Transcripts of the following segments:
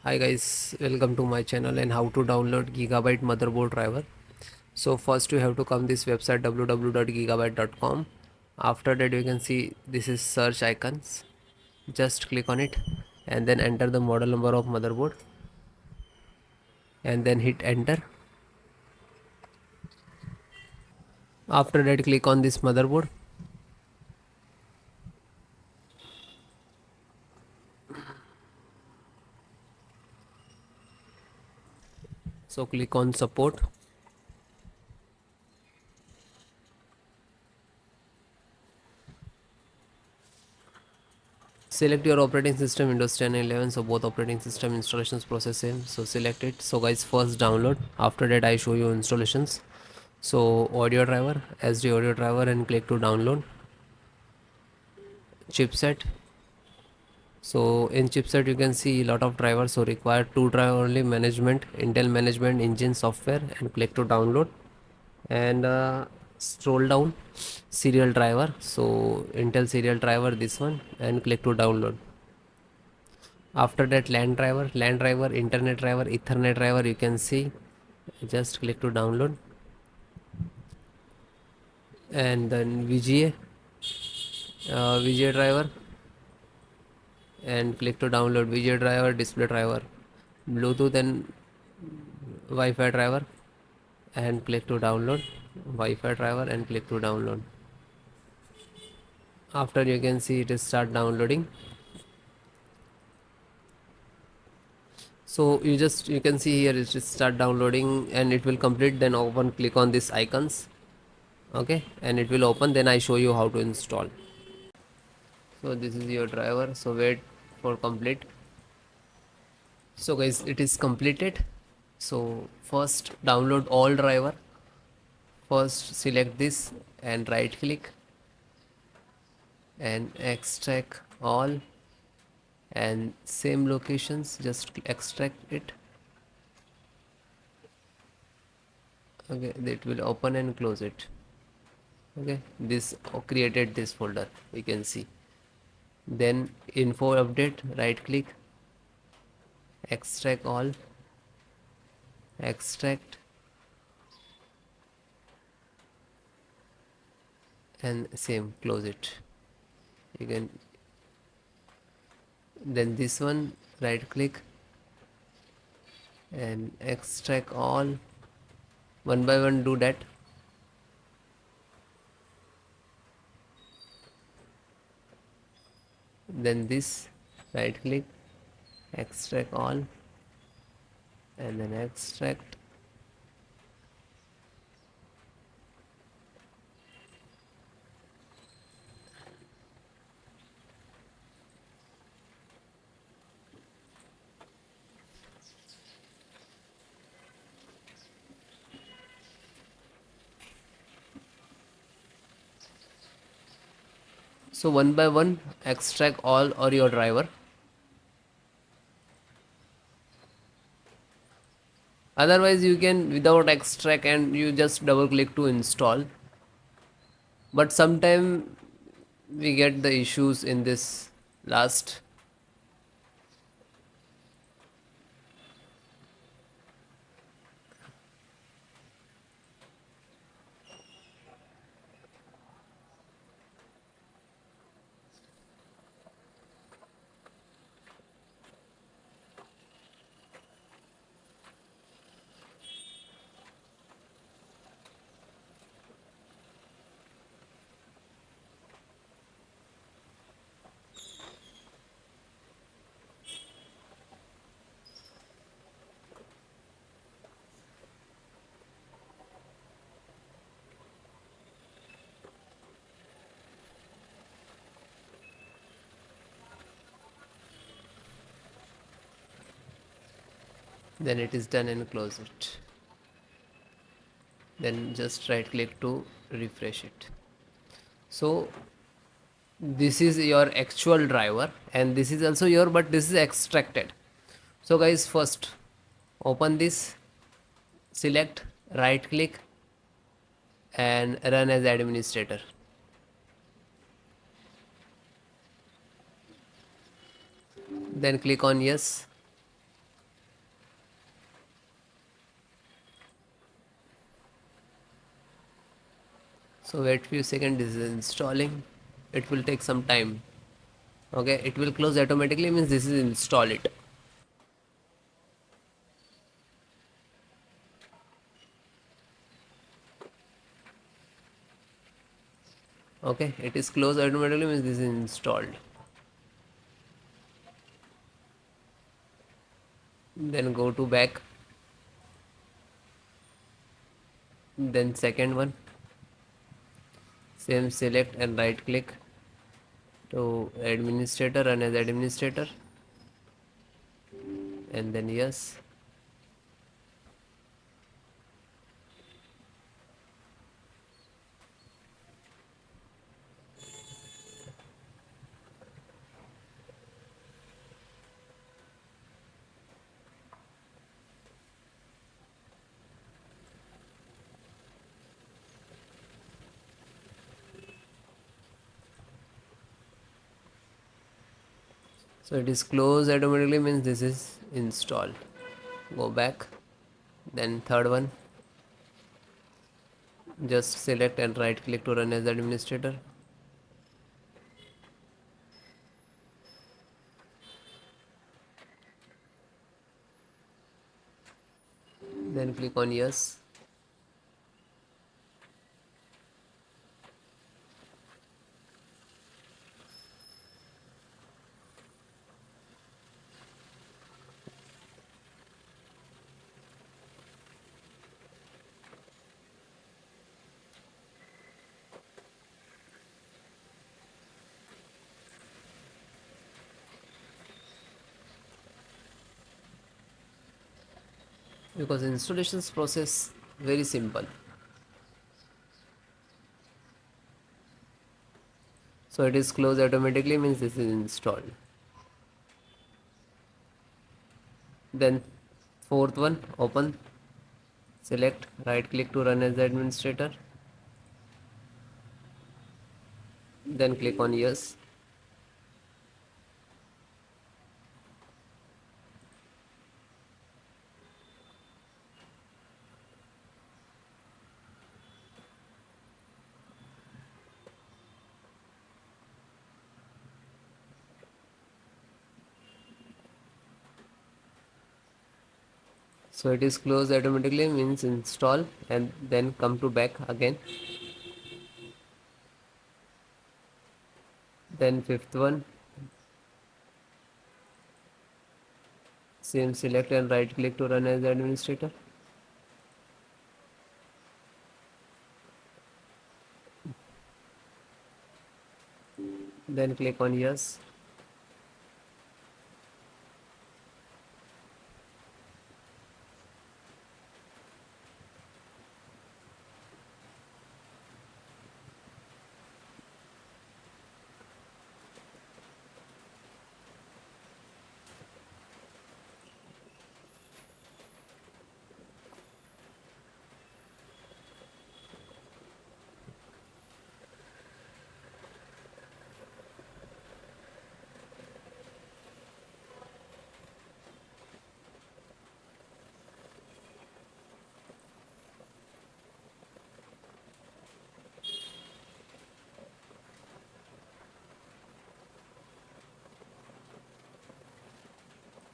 Hi guys, welcome to my channel and how to download Gigabyte motherboard driver. So first you have to come this website www.gigabyte.com. After that you can see this is search icons. Just click on it and then enter the model number of motherboard and then hit enter. After that click on this motherboard. So click on support. Select your operating system Windows 10 and 11, so both operating system installations process same, so select it. So guys, first download, after that I show you installations. So audio driver, SD audio driver, and click to download. Chipset, so in chipset you can see a lot of drivers, so require two driver only. Management, Intel management engine software, and click to download. And scroll down, serial driver, so Intel serial driver, this one, and click to download. After that LAN driver, internet driver, ethernet driver, you can see, just click to download. And then VGA driver, and click to download. VGA driver, display driver, Bluetooth and Wi-Fi driver, and click to download. Wi-Fi driver, and click to download. After you can see it is start downloading. So you can see here it is start downloading and it will complete. Then open, click on this icons, okay, and it will open. Then I show you how to install. So this is your driver, so wait for complete. So guys, it is completed. So first download all driver. First select this and right click and extract all, and same locations, just extract it. Okay, it will open and close it. Okay, this created this folder, you can see. Then info update, right click, extract all, extract, and same close it. You can, then this one, right click and extract all. One by one do that. Then this, right click, extract all, and then extract. So one by one extract all or your driver. Otherwise you can without extract and you just double click to install. But sometime we get the issues in this last. Then it is done and close it. Then just right click to refresh it. So this is your actual driver and this is also your, but this is extracted. So guys, first open this, select, right click, and run as administrator. Then click on yes. So wait few seconds, this is installing. It will take some time. Okay, it will close automatically, means this is install it. Okay, it is closed automatically, means this is installed. Then go to back, then second one, same, select and right click to administrator, run as administrator, and then yes. So it is closed automatically, means this is installed. Go back, then third one, just select and right click to run as administrator. Then click on yes. Because installations process very simple. So it is closed automatically, means this is installed. Then fourth one, open, select, right click to run as administrator, then click on yes. So it is closed automatically, means install, and then come to back again. Then fifth one, same, select and right click to run as administrator, then click on yes.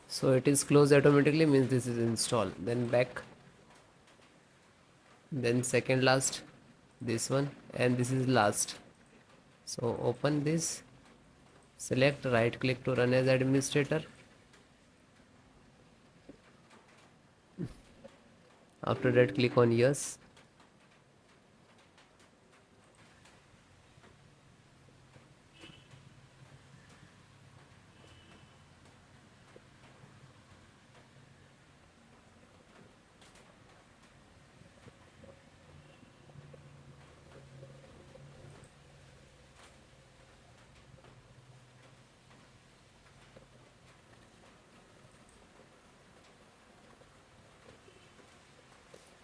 So it is closed automatically, means this is installed. Then back, then second last, this one, and this is last. So open this, select, right click to run as administrator. After that, click on yes.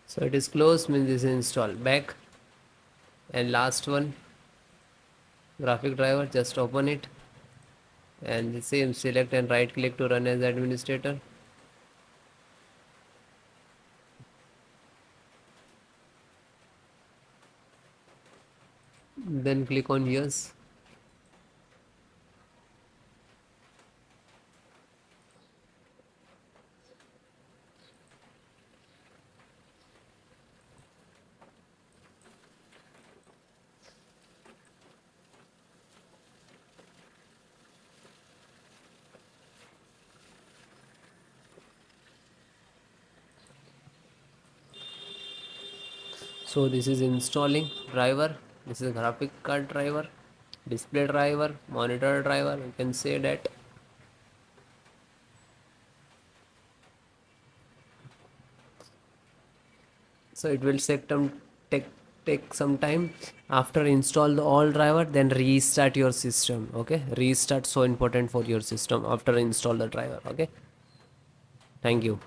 So it is closed, means this is installed. Back, and last one, graphic driver, just open it, and the same, select and right click to run as administrator. then click on yes. So this is installing driver, this is graphic card driver, display driver, monitor driver, you can say that. So it will take take some time. After install the all driver, then restart your system. Okay, restart so important for your system after install the driver. Okay, thank you.